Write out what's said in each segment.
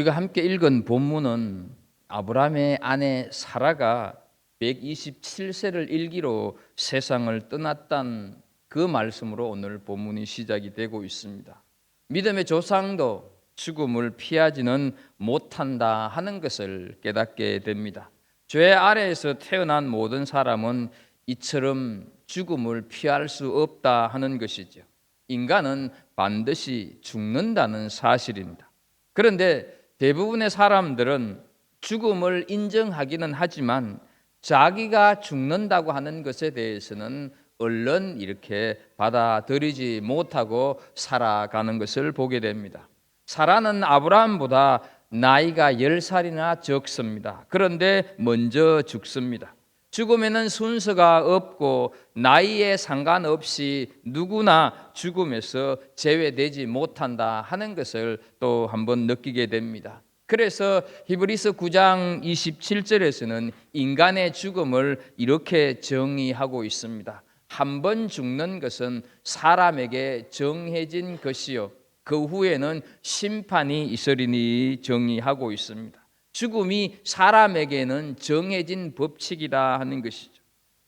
우리가 함께 읽은 본문은 아브라함의 아내 사라가 127세를 일기로 세상을 떠났다는 그 말씀으로 오늘 본문이 시작이 되고 있습니다. 믿음의 조상도 죽음을 피하지는 못한다 하는 것을 깨닫게 됩니다. 죄 아래에서 태어난 모든 사람은 이처럼 죽음을 피할 수 없다 하는 것이죠. 인간은 반드시 죽는다는 사실입니다. 그런데 대부분의 사람들은 죽음을 인정하기는 하지만 자기가 죽는다고 하는 것에 대해서는 얼른 이렇게 받아들이지 못하고 살아가는 것을 보게 됩니다. 사라는 아브라함보다 나이가 10살이나 적습니다. 그런데 먼저 죽습니다. 죽음에는 순서가 없고 나이에 상관없이 누구나 죽음에서 제외되지 못한다 하는 것을 또 한번 느끼게 됩니다. 그래서 히브리서 9장 27절에서는 인간의 죽음을 이렇게 정의하고 있습니다. 한 번 죽는 것은 사람에게 정해진 것이요 그 후에는 심판이 있으리니 정의하고 있습니다. 죽음이 사람에게는 정해진 법칙이다 하는 것이죠.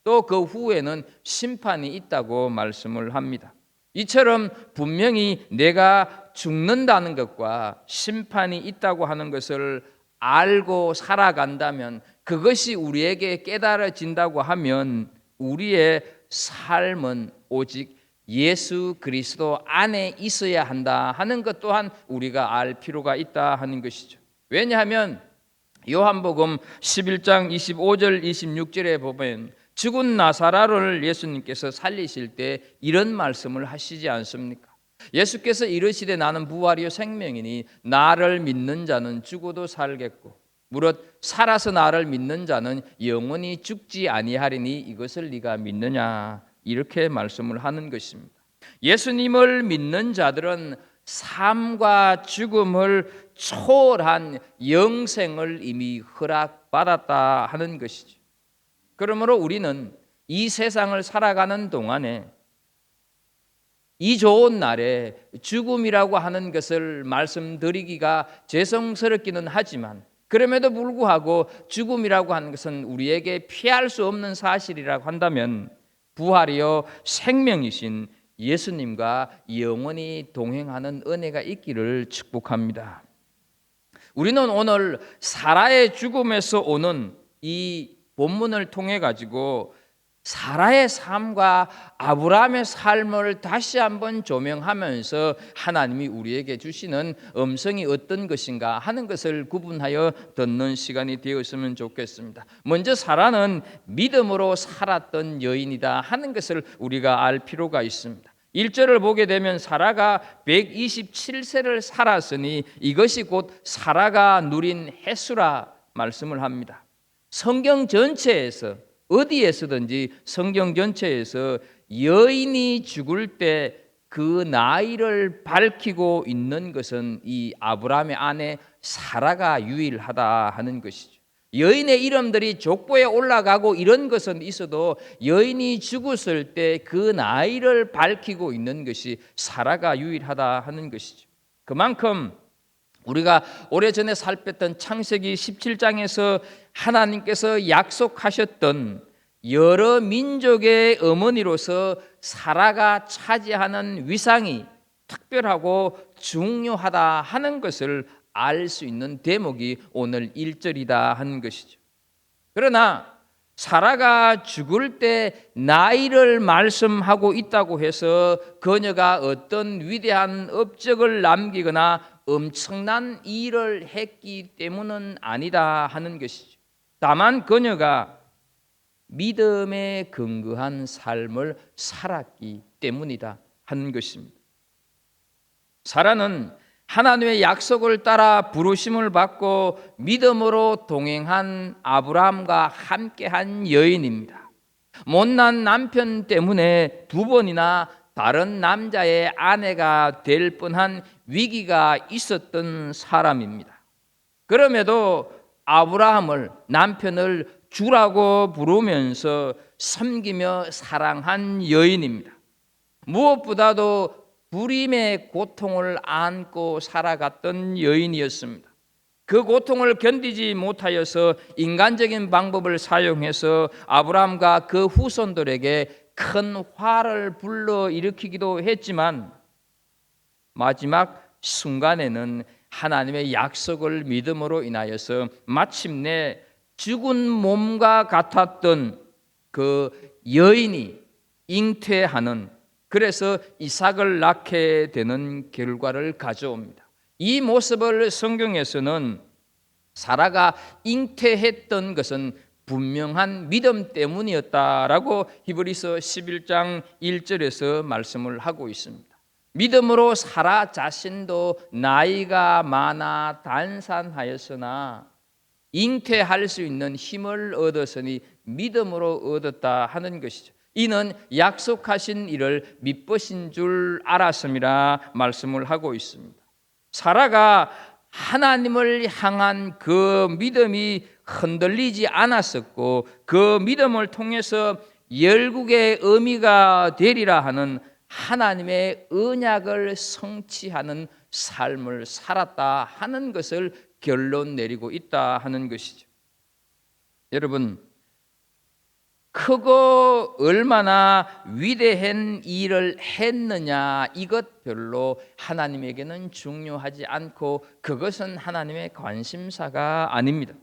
또 그 후에는 심판이 있다고 말씀을 합니다. 이처럼 분명히 내가 죽는다는 것과 심판이 있다고 하는 것을 알고 살아간다면, 그것이 우리에게 깨달아진다고 하면 우리의 삶은 오직 예수 그리스도 안에 있어야 한다 하는 것 또한 우리가 알 필요가 있다 하는 것이죠. 왜냐하면 요한복음 11장 25절 26절에 보면 죽은 나사로를 예수님께서 살리실 때 이런 말씀을 하시지 않습니까? 예수께서 이르시되 나는 부활이요 생명이니 나를 믿는 자는 죽어도 살겠고 무릇 살아서 나를 믿는 자는 영원히 죽지 아니하리니 이것을 네가 믿느냐, 이렇게 말씀을 하는 것입니다. 예수님을 믿는 자들은 삶과 죽음을 초월한 영생을 이미 허락받았다 하는 것이죠. 그러므로 우리는 이 세상을 살아가는 동안에 이 좋은 날에 죽음이라고 하는 것을 말씀드리기가 죄송스럽기는 하지만, 그럼에도 불구하고 죽음이라고 하는 것은 우리에게 피할 수 없는 사실이라고 한다면 부활이요 생명이신 예수님과 영원히 동행하는 은혜가 있기를 축복합니다. 우리는 오늘 사라의 죽음에서 오는 이 본문을 통해 가지고 사라의 삶과 아브라함의 삶을 다시 한번 조명하면서 하나님이 우리에게 주시는 음성이 어떤 것인가 하는 것을 구분하여 듣는 시간이 되었으면 좋겠습니다. 먼저 사라는 믿음으로 살았던 여인이다 하는 것을 우리가 알 필요가 있습니다. 1절을 보게 되면 사라가 127세를 살았으니 이것이 곧 사라가 누린 횟수라 말씀을 합니다. 성경 전체에서 어디에서든지 성경 전체에서 여인이 죽을 때 그 나이를 밝히고 있는 것은 이 아브라함의 아내 사라가 유일하다 하는 것이죠. 여인의 이름들이 족보에 올라가고 이런 것은 있어도 여인이 죽었을 때 그 나이를 밝히고 있는 것이 사라가 유일하다 하는 것이죠. 그만큼 우리가 오래전에 살폈던 창세기 17장에서 하나님께서 약속하셨던 여러 민족의 어머니로서 사라가 차지하는 위상이 특별하고 중요하다 하는 것을 알 수 있는 대목이 오늘 1절이다 하는 것이죠. 그러나 사라가 죽을 때 나이를 말씀하고 있다고 해서 그녀가 어떤 위대한 업적을 남기거나 엄청난 일을 했기 때문은 아니다 하는 것이죠. 다만 그녀가 믿음에 근거한 삶을 살았기 때문이다 하는 것입니다. 사라는 하나님의 약속을 따라 부르심을 받고 믿음으로 동행한 아브라함과 함께한 여인입니다. 못난 남편 때문에 2번이나 다른 남자의 아내가 될 뻔한 위기가 있었던 사람입니다. 그럼에도 아브라함을, 남편을 주라고 부르면서 섬기며 사랑한 여인입니다. 무엇보다도 불임의 고통을 안고 살아갔던 여인이었습니다. 그 고통을 견디지 못하여서 인간적인 방법을 사용해서 아브라함과 그 후손들에게 큰 화를 불러일으키기도 했지만 마지막 순간에는 하나님의 약속을 믿음으로 인하여서 마침내 죽은 몸과 같았던 그 여인이 잉태하는, 그래서 이삭을 낳게 되는 결과를 가져옵니다. 이 모습을 성경에서는 사라가 잉태했던 것은 분명한 믿음 때문이었다라고 히브리서 11장 1절에서 말씀을 하고 있습니다. 믿음으로 사라 자신도 나이가 많아 단산하였으나 잉태할 수 있는 힘을 얻었으니 믿음으로 얻었다 하는 것이죠. 이는 약속하신 일을 믿으신 줄 알았음이라 말씀을 하고 있습니다. 사라가 하나님을 향한 그 믿음이 흔들리지 않았었고, 그 믿음을 통해서 열국의 의미가 되리라 하는 하나님의 언약을 성취하는 삶을 살았다 하는 것을 결론 내리고 있다 하는 것이죠. 여러분, 크고 얼마나 위대한 일을 했느냐, 이것 별로 하나님에게는 중요하지 않고 그것은 하나님의 관심사가 아닙니다.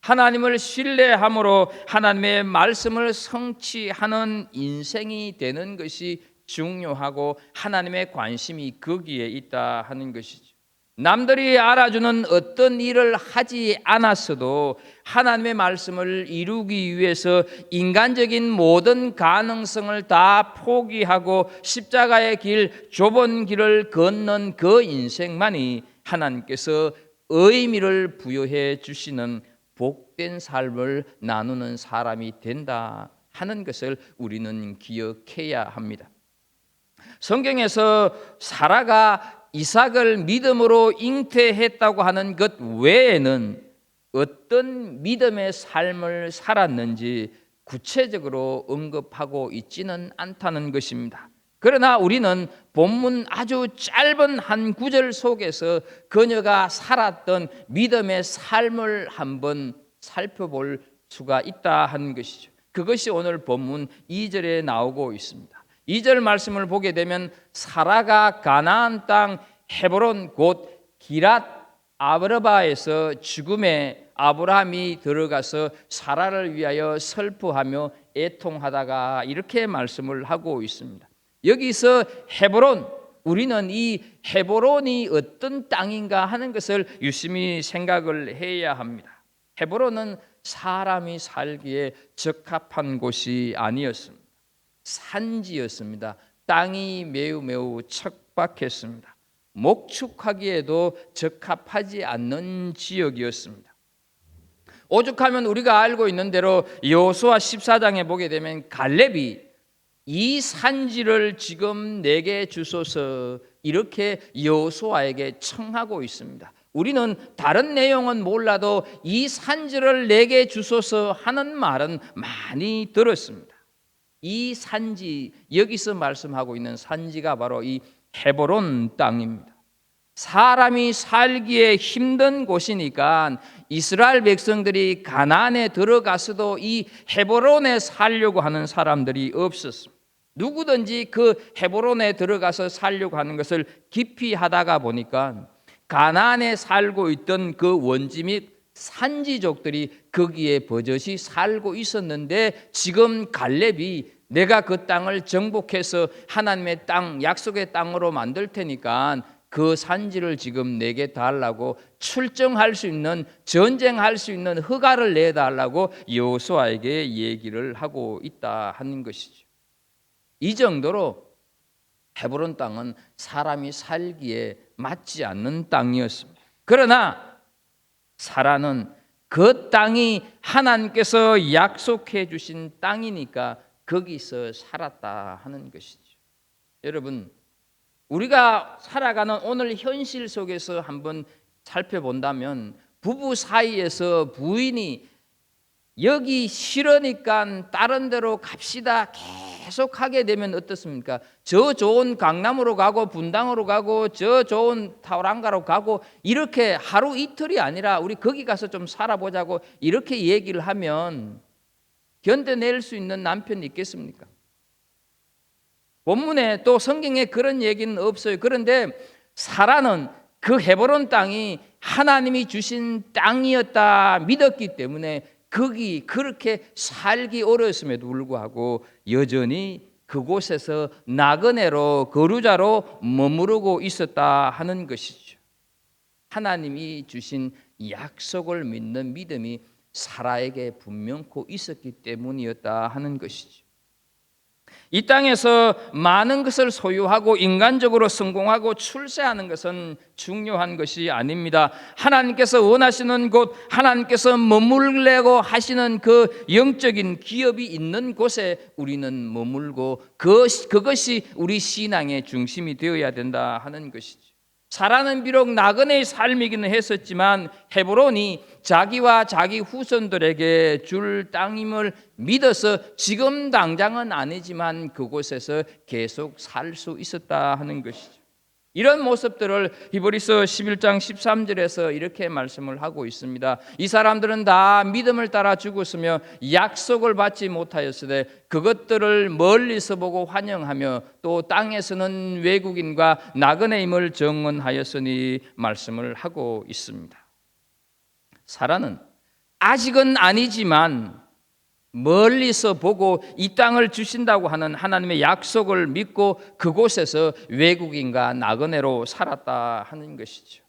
하나님을 신뢰함으로 하나님의 말씀을 성취하는 인생이 되는 것이 중요하고 하나님의 관심이 거기에 있다 하는 것이죠. 남들이 알아주는 어떤 일을 하지 않았어도 하나님의 말씀을 이루기 위해서 인간적인 모든 가능성을 다 포기하고 십자가의 길, 좁은 길을 걷는 그 인생만이 하나님께서 의미를 부여해 주시는 복된 삶을 나누는 사람이 된다 하는 것을 우리는 기억해야 합니다. 성경에서 사라가 이삭을 믿음으로 잉태했다고 하는 것 외에는 어떤 믿음의 삶을 살았는지 구체적으로 언급하고 있지는 않다는 것입니다. 그러나 우리는 본문 아주 짧은 한 구절 속에서 그녀가 살았던 믿음의 삶을 한번 살펴볼 수가 있다 하는 것이죠. 그것이 오늘 본문 2절에 나오고 있습니다. 2절 말씀을 보게 되면 사라가 가나안 땅 헤브론 곧 기랏 아브라바에서 죽음에 아브라함이 들어가서 사라를 위하여 슬퍼하며 애통하다가 이렇게 말씀을 하고 있습니다. 여기서 헤브론, 우리는 이 헤브론이 어떤 땅인가 하는 것을 유심히 생각을 해야 합니다. 헤브론은 사람이 살기에 적합한 곳이 아니었습니다. 산지였습니다. 땅이 매우 척박했습니다. 목축하기에도 적합하지 않는 지역이었습니다. 오죽하면 우리가 알고 있는 대로 여호수아 14장에 보게 되면 갈렙이 이 산지를 지금 내게 주소서 이렇게 여호수아에게 청하고 있습니다. 우리는 다른 내용은 몰라도 이 산지를 내게 주소서 하는 말은 많이 들었습니다. 이 산지, 여기서 말씀하고 있는 산지가 바로 이 헤브론 땅입니다. 사람이 살기에 힘든 곳이니까 이스라엘 백성들이 가나안에 들어가서도 이 헤브론에 살려고 하는 사람들이 없었습니다. 누구든지 그 헤브론에 들어가서 살려고 하는 것을 기피 하다가 보니까 가나안에 살고 있던 그 원지 및 산지족들이 거기에 버젓이 살고 있었는데 지금 갈렙이 내가 그 땅을 정복해서 하나님의 땅, 약속의 땅으로 만들 테니까 그 산지를 지금 내게 달라고 출정할 수 있는, 전쟁할 수 있는 허가를 내달라고 여호수아에게 얘기를 하고 있다 하는 것이죠. 이 정도로 헤브론 땅은 사람이 살기에 맞지 않는 땅이었습니다. 그러나 사라는 그 땅이 하나님께서 약속해 주신 땅이니까 거기서 살았다 하는 것이죠. 여러분, 우리가 살아가는 오늘 현실 속에서 한번 살펴본다면 부부 사이에서 부인이 여기 싫으니까 다른 데로 갑시다 계속 하게 되면 어떻습니까? 저 좋은 강남으로 가고 분당으로 가고 저 좋은 타오랑가로 가고 이렇게 하루 이틀이 아니라 우리 거기 가서 좀 살아보자고 이렇게 얘기를 하면 견뎌낼 수 있는 남편이 있겠습니까? 본문에 또 성경에 그런 얘기는 없어요. 그런데 사라는 그 헤브론 땅이 하나님이 주신 땅이었다 믿었기 때문에 거기 그렇게 살기 어려웠음에도 불구하고 여전히 그곳에서 나그네로 거류자로 머무르고 있었다 하는 것이죠. 하나님이 주신 약속을 믿는 믿음이 사라에게 분명코 있었기 때문이었다 하는 것이죠. 이 땅에서 많은 것을 소유하고 인간적으로 성공하고 출세하는 것은 중요한 것이 아닙니다. 하나님께서 원하시는 곳, 하나님께서 머물려고 하시는 그 영적인 기업이 있는 곳에 우리는 머물고 그것이 우리 신앙의 중심이 되어야 된다 하는 것이죠. 사라는 비록 나그네의 삶이기는 했었지만 헤브론이 자기와 자기 후손들에게 줄 땅임을 믿어서 지금 당장은 아니지만 그곳에서 계속 살 수 있었다 하는 것이죠. 이런 모습들을 히브리서 11장 13절에서 이렇게 말씀을 하고 있습니다. 이 사람들은 다 믿음을 따라 죽었으며 약속을 받지 못하였으되 그것들을 멀리서 보고 환영하며 또 땅에서는 외국인과 나그네임을 증언하였으니 말씀을 하고 있습니다. 사라는 아직은 아니지만 멀리서 보고 이 땅을 주신다고 하는 하나님의 약속을 믿고 그곳에서 외국인과 나그네로 살았다 하는 것이죠.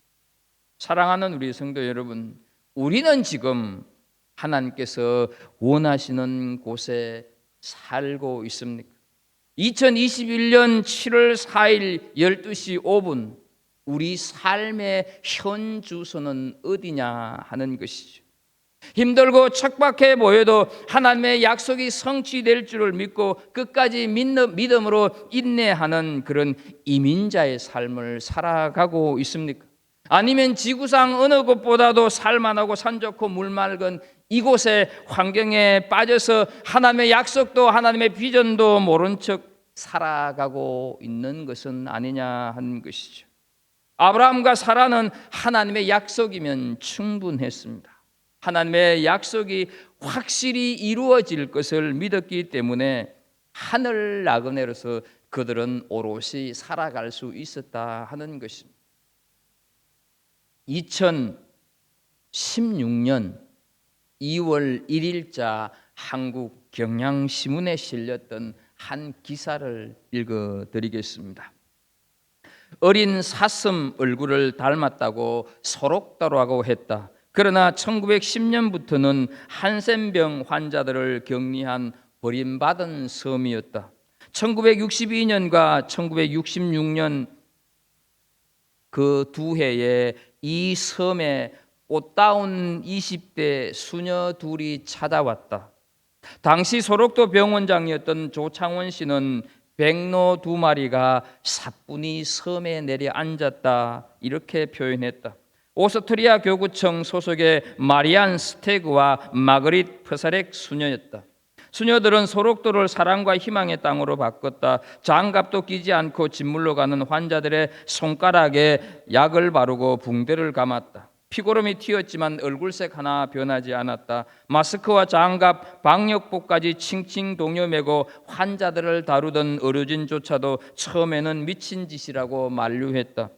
사랑하는 우리 성도 여러분, 우리는 지금 하나님께서 원하시는 곳에 살고 있습니까? 2021년 7월 4일 12시 5분 우리 삶의 현 주소는 어디냐 하는 것이죠. 힘들고 척박해 보여도 하나님의 약속이 성취될 줄을 믿고 끝까지 믿음으로 인내하는 그런 이민자의 삶을 살아가고 있습니까? 아니면 지구상 어느 곳보다도 살만하고 산 좋고 물 맑은 이곳의 환경에 빠져서 하나님의 약속도 하나님의 비전도 모른 척 살아가고 있는 것은 아니냐 하는 것이죠. 아브라함과 사라는 하나님의 약속이면 충분했습니다. 하나님의 약속이 확실히 이루어질 것을 믿었기 때문에 하늘 나그네로서 그들은 오롯이 살아갈 수 있었다 하는 것입니다. 2016년 2월 1일자 한국 경향신문에 실렸던 한 기사를 읽어드리겠습니다. 어린 사슴 얼굴을 닮았다고 소록도라고 했다. 그러나 1910년부터는 한센병 환자들을 격리한 버림받은 섬이었다. 1962년과 1966년 그 두 해에 이 섬에 꽃다운 20대 수녀 둘이 찾아왔다. 당시 소록도 병원장이었던 조창원 씨는 백로 2마리가 사뿐히 섬에 내려앉았다 이렇게 표현했다. 오스트리아 교구청 소속의 마리안 스테그와 마그릿 프사렉 수녀였다. 수녀들은 소록도를 사랑과 희망의 땅으로 바꿨다. 장갑도 끼지 않고 짓물러 가는 환자들의 손가락에 약을 바르고 붕대를 감았다. 피고름이 튀었지만 얼굴색 하나 변하지 않았다. 마스크와 장갑, 방역복까지 칭칭 동여매고 환자들을 다루던 의료진조차도 처음에는 미친 짓이라고 만류했다.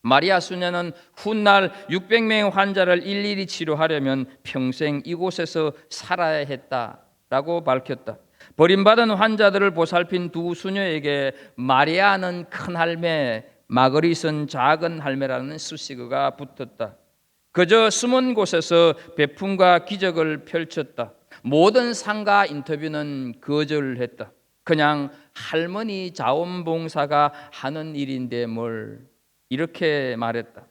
마리아 수녀는 훗날 600명의 환자를 일일이 치료하려면 평생 이곳에서 살아야 했다라고 밝혔다. 버림받은 환자들을 보살핀 두 수녀에게 마리아는 큰 할매, 마그릿은 작은 할매라는 수식어가 붙었다. 그저 숨은 곳에서 베품과 기적을 펼쳤다. 모든 상가 인터뷰는 거절했다. 그냥 할머니 자원봉사가 하는 일인데 뭘 이렇게 말했다.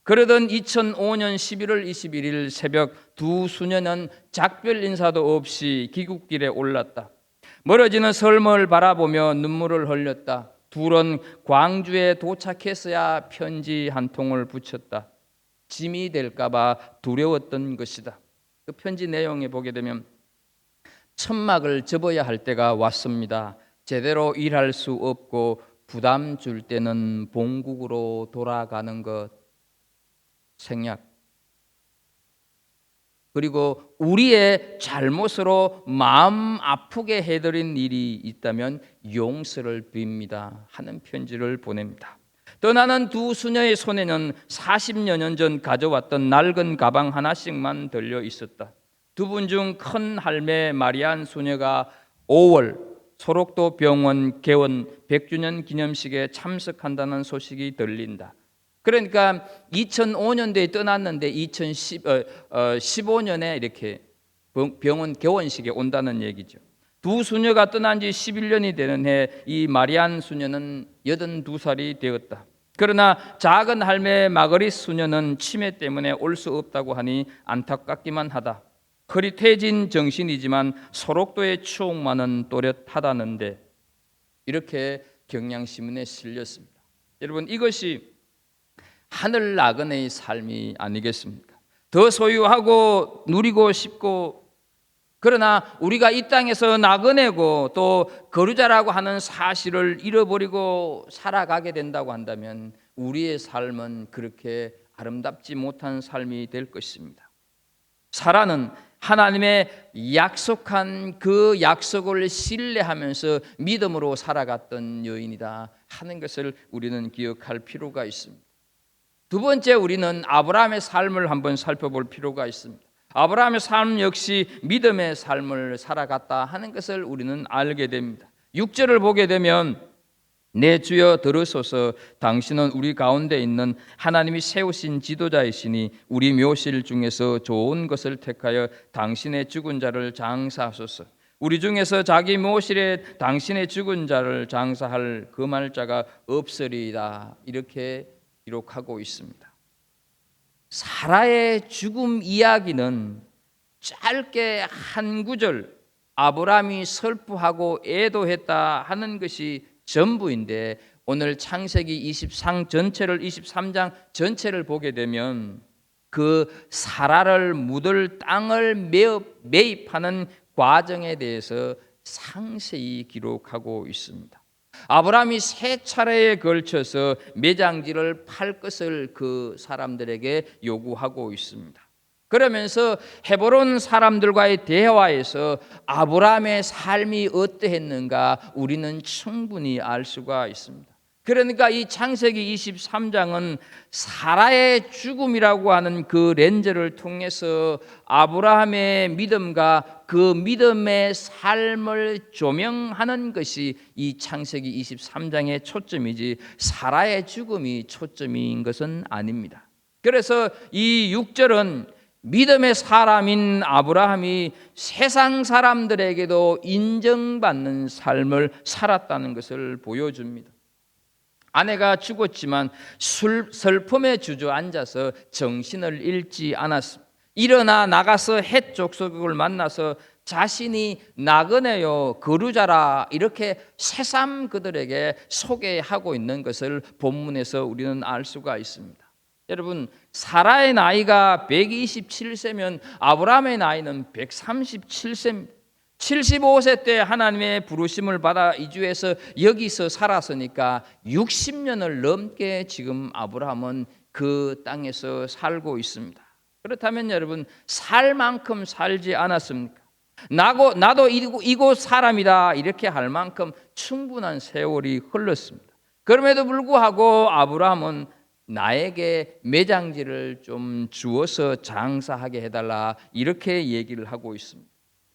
그러던 2005년 11월 21일 새벽 두 수녀는 작별 인사도 없이 귀국길에 올랐다. 멀어지는 섬을 바라보며 눈물을 흘렸다. 둘은 광주에 도착했어야 편지 한 통을 붙였다. 짐이 될까 봐 두려웠던 것이다. 그 편지 내용에 보게 되면 천막을 접어야 할 때가 왔습니다. 제대로 일할 수 없고 부담 줄 때는 본국으로 돌아가는 것 생략. 그리고 우리의 잘못으로 마음 아프게 해드린 일이 있다면 용서를 빕니다 하는 편지를 보냅니다. 떠나는 두 수녀의 손에는 40여 년 전 가져왔던 낡은 가방 하나씩만 들려 있었다. 두 분 중 큰 할매 마리안 수녀가 5월 소록도 병원 개원 100주년 기념식에 참석한다는 소식이 들린다. 그러니까 2005년도에 떠났는데 2015년에 이렇게 병원 개원식에 온다는 얘기죠. 두 수녀가 떠난 지 11년이 되는 해 이 마리안 수녀는 82살이 되었다. 그러나 작은 할매 마그리스 수녀는 치매 때문에 올 수 없다고 하니 안타깝기만 하다. 흐릿해진 정신이지만 소록도의 추억만은 또렷하다는데, 이렇게 경향신문에 실렸습니다. 여러분, 이것이 하늘 나그네의 삶이 아니겠습니까? 더 소유하고 누리고 싶고, 그러나 우리가 이 땅에서 나그네고 또 거류자라고 하는 사실을 잃어버리고 살아가게 된다고 한다면 우리의 삶은 그렇게 아름답지 못한 삶이 될 것입니다. 사라는 하나님의 약속한 그 약속을 신뢰하면서 믿음으로 살아갔던 여인이다 하는 것을 우리는 기억할 필요가 있습니다. 두 번째, 우리는 아브라함의 삶을 한번 살펴볼 필요가 있습니다. 아브라함의 삶 역시 믿음의 삶을 살아갔다 하는 것을 우리는 알게 됩니다. 6절을 보게 되면 내 주여 들으소서, 당신은 우리 가운데 있는 하나님이 세우신 지도자이시니 우리 묘실 중에서 좋은 것을 택하여 당신의 죽은 자를 장사하소서. 우리 중에서 자기 묘실에 당신의 죽은 자를 장사할 금할 자가 없으리이다. 이렇게 기록하고 있습니다. 사라의 죽음 이야기는 짧게 한 구절 아브라함이 슬퍼하고 애도했다 하는 것이 전부인데, 오늘 창세기 23장 전체를 보게 되면 그 사라를 묻을 땅을 매입하는 과정에 대해서 상세히 기록하고 있습니다. 아브라함이 3차례에 걸쳐서 매장지를 팔 것을 그 사람들에게 요구하고 있습니다. 그러면서 헤브론 사람들과의 대화에서 아브라함의 삶이 어떠했는가 우리는 충분히 알 수가 있습니다. 그러니까 이 창세기 23장은 사라의 죽음이라고 하는 그 렌즈를 통해서 아브라함의 믿음과 그 믿음의 삶을 조명하는 것이 이 창세기 23장의 초점이지 사라의 죽음이 초점인 것은 아닙니다. 그래서 이 6절은 믿음의 사람인 아브라함이 세상 사람들에게도 인정받는 삶을 살았다는 것을 보여줍니다. 아내가 죽었지만 슬픔에 주저앉아서 정신을 잃지 않았습니다. 일어나 나가서 헷 족속을 만나서 자신이 나그네요 거류자라 이렇게 새삼 그들에게 소개하고 있는 것을 본문에서 우리는 알 수가 있습니다. 여러분, 사라의 나이가 127세면 아브라함의 나이는 137세입니다. 75세 때 하나님의 부르심을 받아 이주해서 여기서 살았으니까 60년을 넘게 지금 아브라함은 그 땅에서 살고 있습니다. 그렇다면 여러분, 살 만큼 살지 않았습니까? 나도 이곳 사람이다 이렇게 할 만큼 충분한 세월이 흘렀습니다. 그럼에도 불구하고 아브라함은 나에게 매장지를 좀 주어서 장사하게 해달라 이렇게 얘기를 하고 있습니다.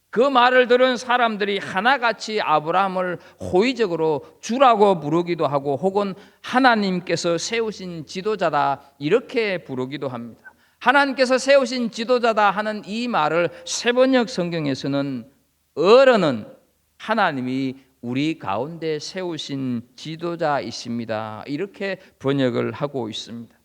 그 말을 들은 사람들이 하나같이 아브라함을 호의적으로 주라고 부르기도 하고 혹은 하나님께서 세우신 지도자다 이렇게 부르기도 합니다. 하나님께서 세우신 지도자다 하는 이 말을 세번역 성경에서는 어른은 하나님이 우리 가운데 세우신 지도자이십니다 이렇게 번역을 하고 있습니다.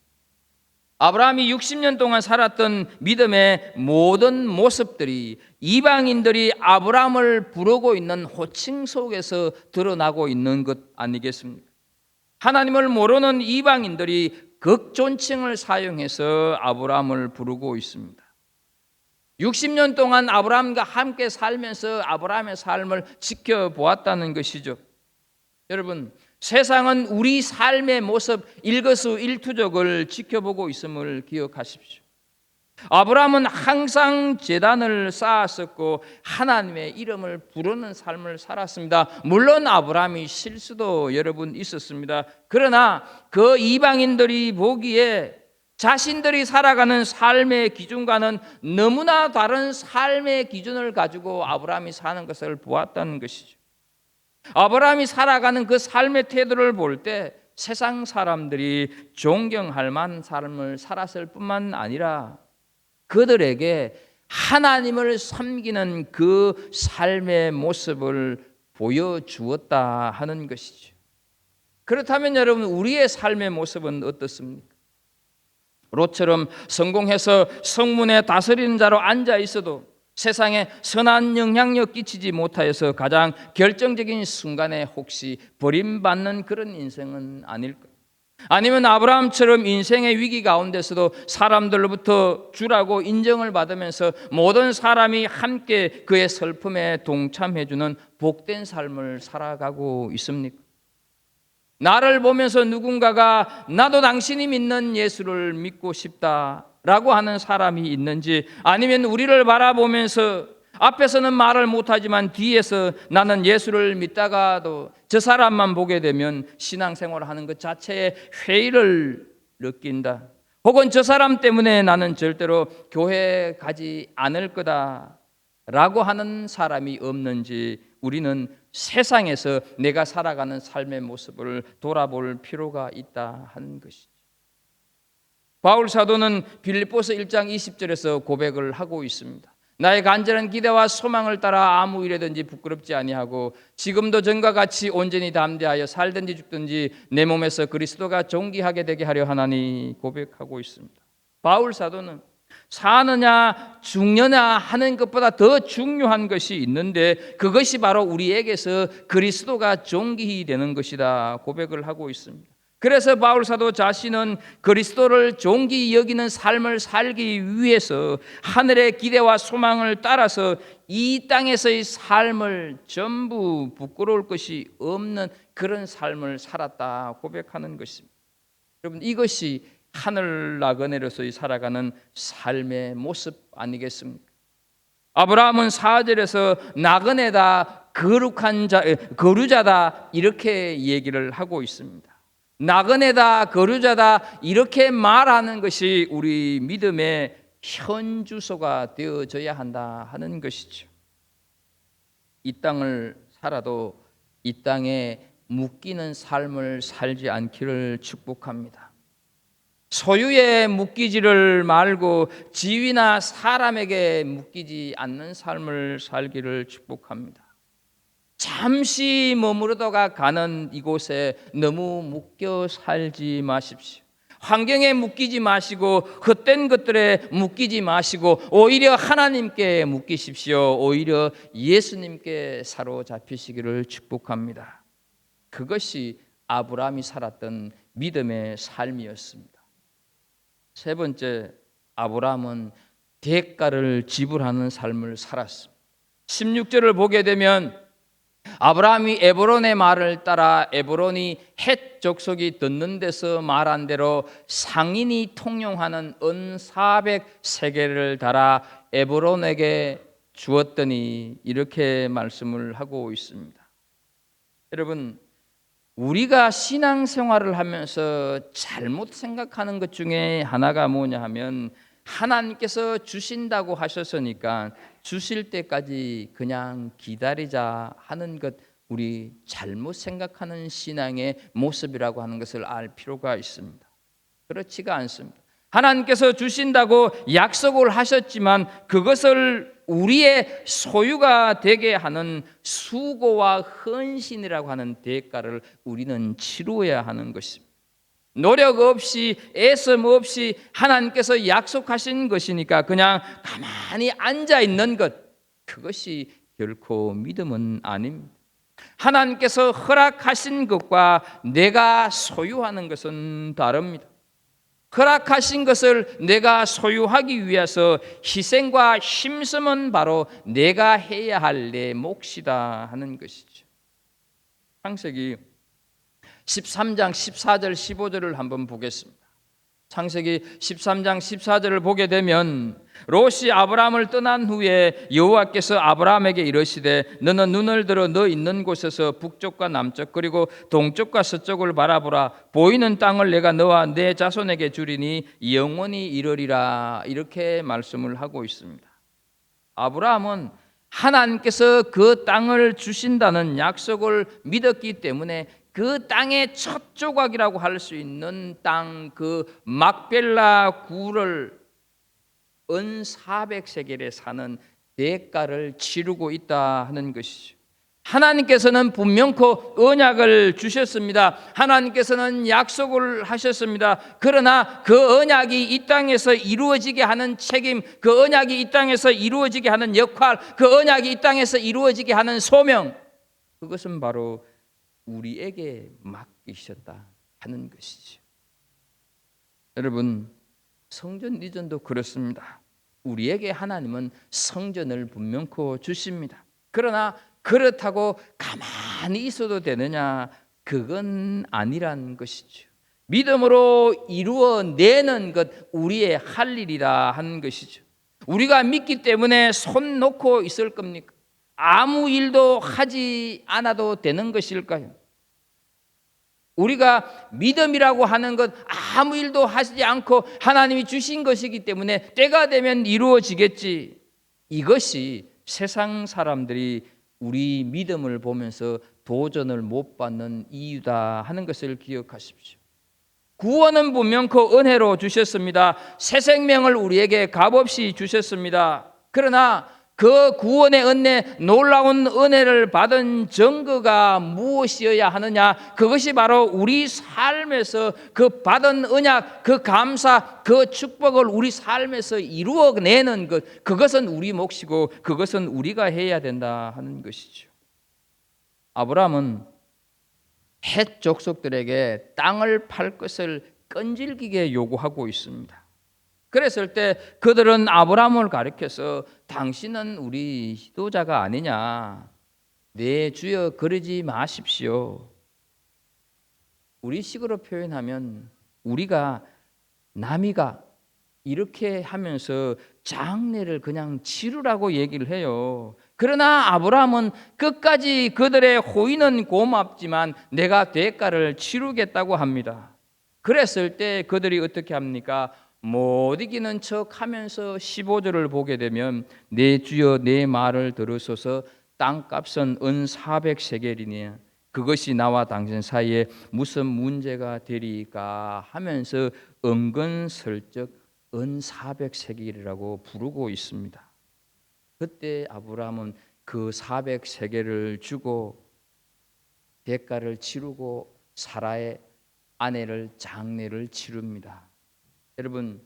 아브라함이 60년 동안 살았던 믿음의 모든 모습들이 이방인들이 아브라함을 부르고 있는 호칭 속에서 드러나고 있는 것 아니겠습니까? 하나님을 모르는 이방인들이 극존칭을 사용해서 아브라함을 부르고 있습니다. 60년 동안 아브라함과 함께 살면서 아브라함의 삶을 지켜보았다는 것이죠. 여러분, 세상은 우리 삶의 모습 일거수일투족을 지켜보고 있음을 기억하십시오. 아브라함은 항상 제단을 쌓았었고 하나님의 이름을 부르는 삶을 살았습니다. 물론 아브라함이 실수도 여러분 있었습니다. 그러나 그 이방인들이 보기에 자신들이 살아가는 삶의 기준과는 너무나 다른 삶의 기준을 가지고 아브라함이 사는 것을 보았다는 것이죠. 아브라함이 살아가는 그 삶의 태도를 볼 때 세상 사람들이 존경할 만한 삶을 살았을 뿐만 아니라 그들에게 하나님을 섬기는 그 삶의 모습을 보여주었다 하는 것이죠. 그렇다면 여러분, 우리의 삶의 모습은 어떻습니까? 롯처럼 성공해서 성문에 다스리는 자로 앉아 있어도 세상에 선한 영향력 끼치지 못하여서 가장 결정적인 순간에 혹시 버림받는 그런 인생은 아닐까? 아니면 아브라함처럼 인생의 위기 가운데서도 사람들로부터 주라고 인정을 받으면서 모든 사람이 함께 그의 슬픔에 동참해주는 복된 삶을 살아가고 있습니까? 나를 보면서 누군가가 나도 당신이 믿는 예수를 믿고 싶다라고 하는 사람이 있는지, 아니면 우리를 바라보면서 앞에서는 말을 못하지만 뒤에서 나는 예수를 믿다가도 저 사람만 보게 되면 신앙생활을 하는 것 자체에 회의를 느낀다, 혹은 저 사람 때문에 나는 절대로 교회 가지 않을 거다라고 하는 사람이 없는지 우리는 세상에서 내가 살아가는 삶의 모습을 돌아볼 필요가 있다 하는 것이죠. 바울 사도는 빌립보서 1장 20절에서 고백을 하고 있습니다. 나의 간절한 기대와 소망을 따라 아무 일에든지 부끄럽지 아니하고 지금도 전과 같이 온전히 담대하여 살든지 죽든지 내 몸에서 그리스도가 존귀하게 되게 하려 하나니 고백하고 있습니다. 바울 사도는 사느냐 죽느냐 하는 것보다 더 중요한 것이 있는데 그것이 바로 우리에게서 그리스도가 존귀히 되는 것이다 고백을 하고 있습니다. 그래서 바울 사도 자신은 그리스도를 존귀히 여기는 삶을 살기 위해서 하늘의 기대와 소망을 따라서 이 땅에서의 삶을 전부 부끄러울 것이 없는 그런 삶을 살았다 고백하는 것입니다. 여러분, 이것이 하늘 나그네로서의 살아가는 삶의 모습 아니겠습니까? 아브라함은 4절에서 나그네다, 거룩한 자, 거류자다 이렇게 얘기를 하고 있습니다. 나그네다, 거류자다 이렇게 말하는 것이 우리 믿음의 현주소가 되어져야 한다 하는 것이죠. 이 땅을 살아도 이 땅에 묶이는 삶을 살지 않기를 축복합니다. 소유에 묶이지를 말고 지위나 사람에게 묶이지 않는 삶을 살기를 축복합니다. 잠시 머무르다가 가는 이곳에 너무 묶여 살지 마십시오. 환경에 묶이지 마시고 헛된 것들에 묶이지 마시고 오히려 하나님께 묶이십시오. 오히려 예수님께 사로잡히시기를 축복합니다. 그것이 아브라함이 살았던 믿음의 삶이었습니다. 세 번째, 아브라함은 대가를 지불하는 삶을 살았습니다. 16절을 보게 되면 아브라함이 에브론의 말을 따라 에브론이 헷 족속이 듣는 데서 말한 대로 상인이 통용하는 은 400세겔을 달아 에브론에게 주었더니 이렇게 말씀을 하고 있습니다. 여러분, 우리가 신앙생활을 하면서 잘못 생각하는 것 중에 하나가 뭐냐 하면 하나님께서 주신다고 하셨으니까 주실 때까지 그냥 기다리자 하는 것, 우리 잘못 생각하는 신앙의 모습이라고 하는 것을 알 필요가 있습니다. 그렇지가 않습니다. 하나님께서 주신다고 약속을 하셨지만 그것을 우리의 소유가 되게 하는 수고와 헌신이라고 하는 대가를 우리는 치루어야 하는 것입니다. 노력 없이 애씀 없이 하나님께서 약속하신 것이니까 그냥 가만히 앉아 있는 것, 그것이 결코 믿음은 아닙니다. 하나님께서 허락하신 것과 내가 소유하는 것은 다릅니다. 허락하신 것을 내가 소유하기 위해서 희생과 힘쓰면 바로 내가 해야 할 내 몫이다 하는 것이죠. 창세기 13장 14절 15절을 한번 보겠습니다. 창세기 13장 14절을 보게 되면 롯이 아브라함을 떠난 후에 여호와께서 아브라함에게 이르시되 너는 눈을 들어 너 있는 곳에서 북쪽과 남쪽 그리고 동쪽과 서쪽을 바라보라. 보이는 땅을 내가 너와 내 자손에게 주리니 영원히 이르리라. 이렇게 말씀을 하고 있습니다. 아브라함은 하나님께서 그 땅을 주신다는 약속을 믿었기 때문에 그 땅의 첫 조각이라고 할 수 있는 땅, 그 막벨라 구를 은 400세겔에 사는 대가를 치르고 있다 하는 것이죠. 하나님께서는 분명코 언약을 주셨습니다. 하나님께서는 약속을 하셨습니다. 그러나 그 언약이 이 땅에서 이루어지게 하는 책임, 그 언약이 이 땅에서 이루어지게 하는 역할, 그 언약이 이 땅에서 이루어지게 하는 소명, 그것은 바로 우리에게 맡기셨다 하는 것이죠. 여러분, 성전 이전도 그렇습니다. 우리에게 하나님은 성전을 분명코 주십니다. 그러나 그렇다고 가만히 있어도 되느냐? 그건 아니란 것이죠. 믿음으로 이루어내는 것 우리의 할 일이라 하는 것이죠. 우리가 믿기 때문에 손 놓고 있을 겁니까? 아무 일도 하지 않아도 되는 것일까요? 우리가 믿음이라고 하는 것 아무 일도 하지 않고 하나님이 주신 것이기 때문에 때가 되면 이루어지겠지. 이것이 세상 사람들이 우리 믿음을 보면서 도전을 못 받는 이유다 하는 것을 기억하십시오. 구원은 분명코 은혜로 주셨습니다. 새 생명을 우리에게 값없이 주셨습니다. 그러나 그 구원의 은혜, 놀라운 은혜를 받은 증거가 무엇이어야 하느냐? 그것이 바로 우리 삶에서 그 받은 언약, 그 감사, 그 축복을 우리 삶에서 이루어내는 것, 그것은 우리 몫이고 그것은 우리가 해야 된다 하는 것이죠. 아브라함은 헷 족속들에게 땅을 팔 것을 끈질기게 요구하고 있습니다. 그랬을 때 그들은 아브라함을 가리켜서 당신은 우리 지도자가 아니냐, 네 주여 그러지 마십시오. 우리 식으로 표현하면 우리가 남이가 이렇게 하면서 장례를 그냥 치르라고 얘기를 해요. 그러나 아브라함은 끝까지 그들의 호의는 고맙지만 내가 대가를 치르겠다고 합니다. 그랬을 때 그들이 어떻게 합니까? 못 이기는 척 하면서 15절을 보게 되면 내 주여 내 말을 들으소서. 땅값은 은 400세겔이니 그것이 나와 당신 사이에 무슨 문제가 되리까 하면서 은근슬쩍 은 400세겔이라고 부르고 있습니다. 그때 아브라함은 그 400세겔을 주고 대가를 치르고 사라의 아내를 장례를 치릅니다. 여러분,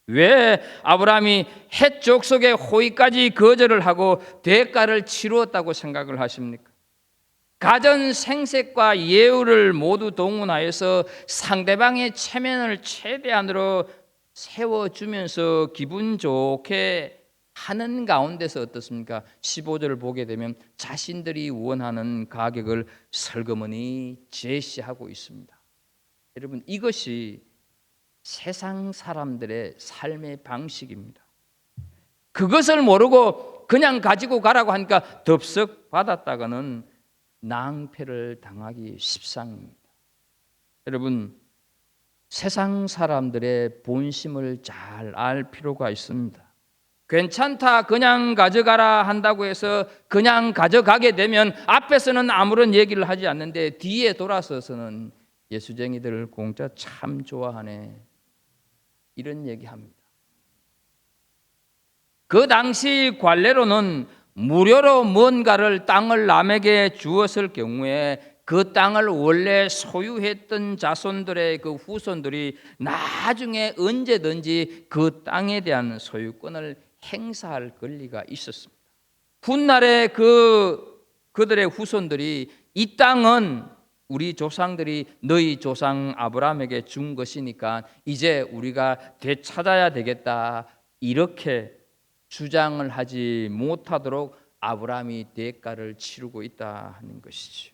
왜 아브라함이 헷 족속의 호의까지 거절을 하고 대가를 치루었다고 생각을 하십니까? 가전 생색과 예우를 모두 동원하여서 상대방의 체면을 최대한으로 세워주면서 기분 좋게 하는 가운데서 어떻습니까? 15절을 보게 되면 자신들이 원하는 가격을 설거머니 제시하고 있습니다. 여러분, 이것이 세상 사람들의 삶의 방식입니다. 그것을 모르고 그냥 가지고 가라고 하니까 덥석 받았다가는 낭패를 당하기 십상입니다. 여러분, 세상 사람들의 본심을 잘 알 필요가 있습니다. 괜찮다, 그냥 가져가라 한다고 해서 그냥 가져가게 되면 앞에서는 아무런 얘기를 하지 않는데 뒤에 돌아서서는 예수쟁이들 공짜 참 좋아하네, 이런 얘기합니다. 그 당시 관례로는 무료로 뭔가를 땅을 남에게 주었을 경우에 그 땅을 원래 소유했던 자손들의 그 후손들이 나중에 언제든지 그 땅에 대한 소유권을 행사할 권리가 있었습니다. 훗날에 그들의 후손들이 이 땅은 우리 조상들이 너희 조상 아브라함에게 준 것이니까 이제 우리가 되찾아야 되겠다, 이렇게 주장을 하지 못하도록 아브라함이 대가를 치르고 있다 하는 것이죠.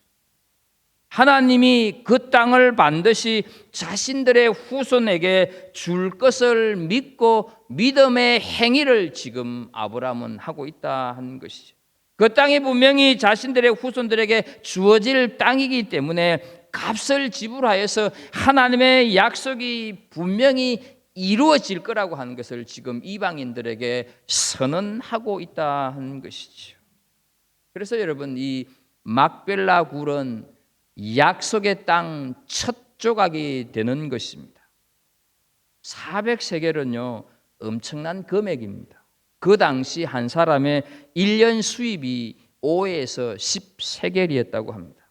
하나님이 그 땅을 반드시 자신들의 후손에게 줄 것을 믿고 믿음의 행위를 지금 아브라함은 하고 있다 하는 것이죠. 그 땅이 분명히 자신들의 후손들에게 주어질 땅이기 때문에 값을 지불하여서 하나님의 약속이 분명히 이루어질 거라고 하는 것을 지금 이방인들에게 선언하고 있다 하는 것이죠. 그래서 여러분, 이 막벨라 굴은 약속의 땅 첫 조각이 되는 것입니다. 400세겔은요 엄청난 금액입니다. 그 당시 한 사람의 1년 수입이 5에서 10세겔이었다고 합니다.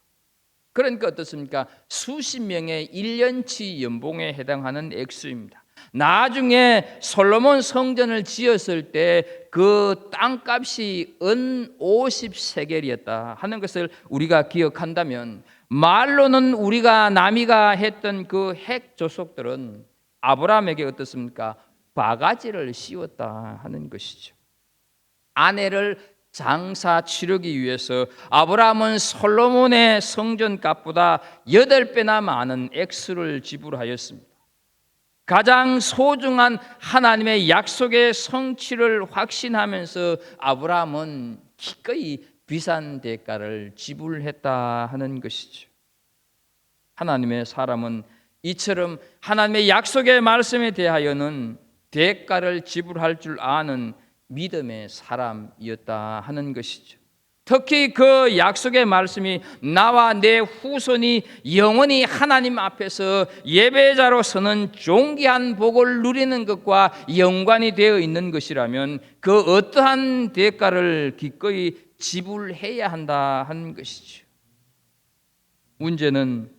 그러니까 어떻습니까? 수십 명의 1년치 연봉에 해당하는 액수입니다. 나중에 솔로몬 성전을 지었을 때 그 땅값이 은 50세겔이었다 하는 것을 우리가 기억한다면, 말로는 우리가 남이가 했던 그 핵 조속들은 아브라함에게 어떻습니까? 바가지를 씌웠다 하는 것이죠. 아내를 장사 치르기 위해서 아브라함은 솔로몬의 성전값보다 8배나 많은 액수를 지불하였습니다. 가장 소중한 하나님의 약속의 성취를 확신하면서 아브라함은 기꺼이 비싼 대가를 지불했다 하는 것이죠. 하나님의 사람은 이처럼 하나님의 약속의 말씀에 대하여는 대가를 지불할 줄 아는 믿음의 사람이었다 하는 것이죠. 특히 그 약속의 말씀이 나와 내 후손이 영원히 하나님 앞에서 예배자로 서는 존귀한 복을 누리는 것과 연관이 되어 있는 것이라면 그 어떠한 대가를 기꺼이 지불해야 한다 하는 것이죠. 문제는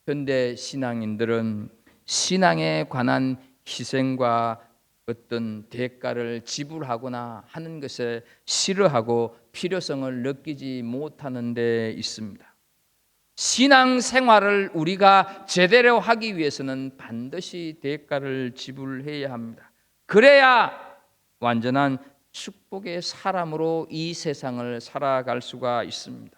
현대 신앙인들은 신앙에 관한 희생과 어떤 대가를 지불하거나 하는 것에 싫어하고 필요성을 느끼지 못하는 데 있습니다. 신앙 생활을 우리가 제대로 하기 위해서는 반드시 대가를 지불해야 합니다. 그래야 완전한 축복의 사람으로 이 세상을 살아갈 수가 있습니다.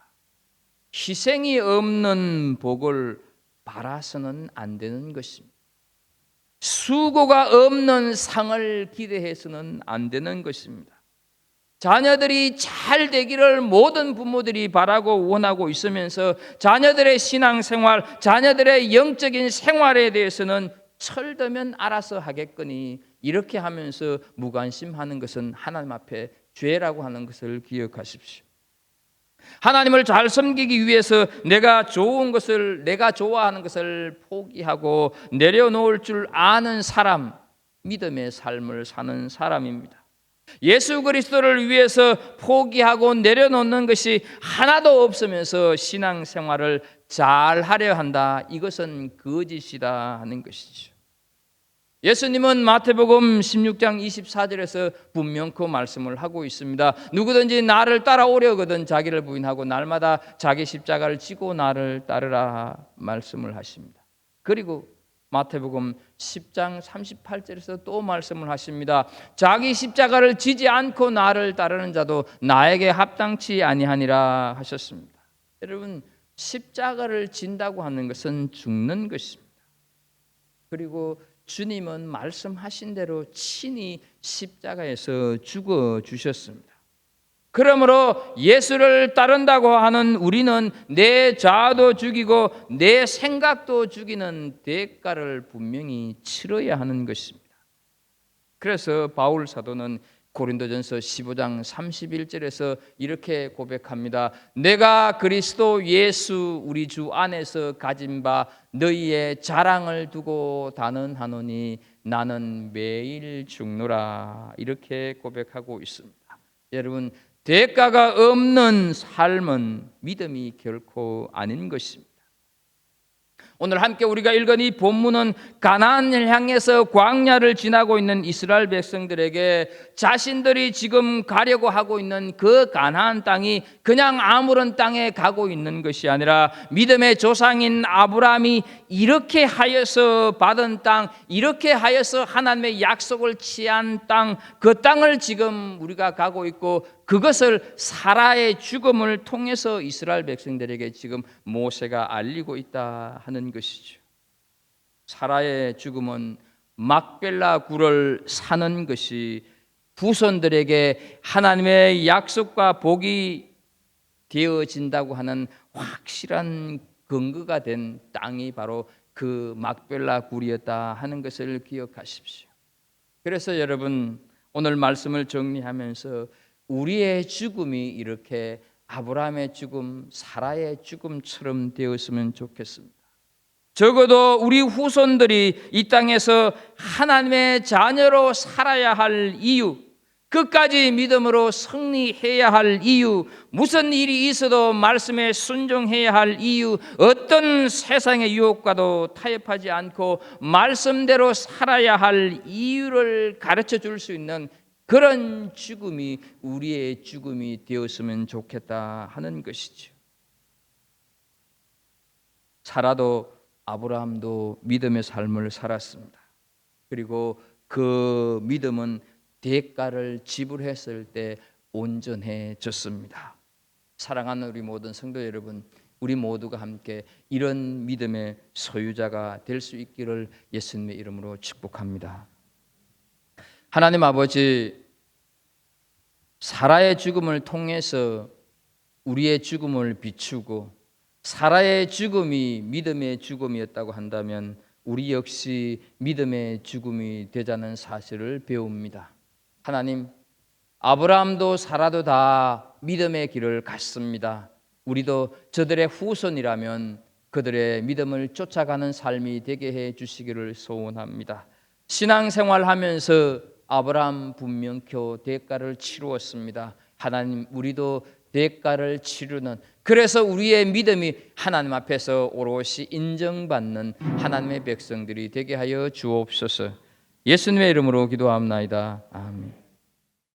희생이 없는 복을 바라서는 안 되는 것입니다. 수고가 없는 상을 기대해서는 안 되는 것입니다. 자녀들이 잘 되기를 모든 부모들이 바라고 원하고 있으면서 자녀들의 신앙생활, 자녀들의 영적인 생활에 대해서는 철들면 알아서 하겠거니 이렇게 하면서 무관심하는 것은 하나님 앞에 죄라고 하는 것을 기억하십시오. 하나님을 잘 섬기기 위해서 내가 좋은 것을, 내가 좋아하는 것을 포기하고 내려놓을 줄 아는 사람, 믿음의 삶을 사는 사람입니다. 예수 그리스도를 위해서 포기하고 내려놓는 것이 하나도 없으면서 신앙생활을 잘 하려 한다, 이것은 거짓이다 하는 것이죠. 예수님은 마태복음 16장 24절에서 분명히 말씀을 하고 있습니다. 누구든지 나를 따라오려거든 자기를 부인하고 날마다 자기 십자가를 지고 나를 따르라 말씀을 하십니다. 그리고 마태복음 10장 38절에서 또 말씀을 하십니다. 자기 십자가를 지지 않고 나를 따르는 자도 나에게 합당치 아니하니라 하셨습니다. 여러분, 십자가를 진다고 하는 것은 죽는 것입니다. 그리고 주님은 말씀하신 대로 친히 십자가에서 죽어 주셨습니다. 그러므로 예수를 따른다고 하는 우리는 내 자아도 죽이고 내 생각도 죽이는 대가를 분명히 치러야 하는 것입니다. 그래서 바울 사도는 고린도전서 15장 31절에서 이렇게 고백합니다. 내가 그리스도 예수 우리 주 안에서 가진 바 너희의 자랑을 두고 단언하노니 나는 매일 죽노라, 이렇게 고백하고 있습니다. 여러분, 대가가 없는 삶은 믿음이 결코 아닌 것입니다. 오늘 함께 우리가 읽은 이 본문은 가나안을 향해서 광야를 지나고 있는 이스라엘 백성들에게 자신들이 지금 가려고 하고 있는 그 가나안 땅이 그냥 아무런 땅에 가고 있는 것이 아니라 믿음의 조상인 아브라함이 이렇게 하여서 받은 땅, 이렇게 하여서 하나님의 약속을 취한 땅, 그 땅을 지금 우리가 가고 있고, 그것을 사라의 죽음을 통해서 이스라엘 백성들에게 지금 모세가 알리고 있다 하는 것이죠. 사라의 죽음은 막벨라 굴을 사는 것이 후손들에게 하나님의 약속과 복이 되어진다고 하는 확실한 근거가 된 땅이 바로 그 막벨라 굴이었다 하는 것을 기억하십시오. 그래서 여러분, 오늘 말씀을 정리하면서 우리의 죽음이 이렇게 아브라함의 죽음, 사라의 죽음처럼 되었으면 좋겠습니다. 적어도 우리 후손들이 이 땅에서 하나님의 자녀로 살아야 할 이유, 끝까지 믿음으로 승리해야 할 이유, 무슨 일이 있어도 말씀에 순종해야 할 이유, 어떤 세상의 유혹과도 타협하지 않고 말씀대로 살아야 할 이유를 가르쳐 줄 수 있는 그런 죽음이 우리의 죽음이 되었으면 좋겠다 하는 것이죠. 사라도 아브라함도 믿음의 삶을 살았습니다. 그리고 그 믿음은 대가를 지불했을 때 온전해졌습니다. 사랑하는 우리 모든 성도 여러분, 우리 모두가 함께 이런 믿음의 소유자가 될 수 있기를 예수님의 이름으로 축복합니다. 하나님 아버지, 사라의 죽음을 통해서 우리의 죽음을 비추고 사라의 죽음이 믿음의 죽음이었다고 한다면 우리 역시 믿음의 죽음이 되자는 사실을 배웁니다. 하나님, 아브라함도 사라도 다 믿음의 길을 갔습니다. 우리도 저들의 후손이라면 그들의 믿음을 쫓아가는 삶이 되게 해 주시기를 소원합니다. 신앙생활하면서 아브라함 분명히 대가를 치루었습니다. 하나님, 우리도 대가를 치르는, 그래서 우리의 믿음이 하나님 앞에서 오롯이 인정받는 하나님의 백성들이 되게 하여 주옵소서. 예수님의 이름으로 기도합나이다. 아멘.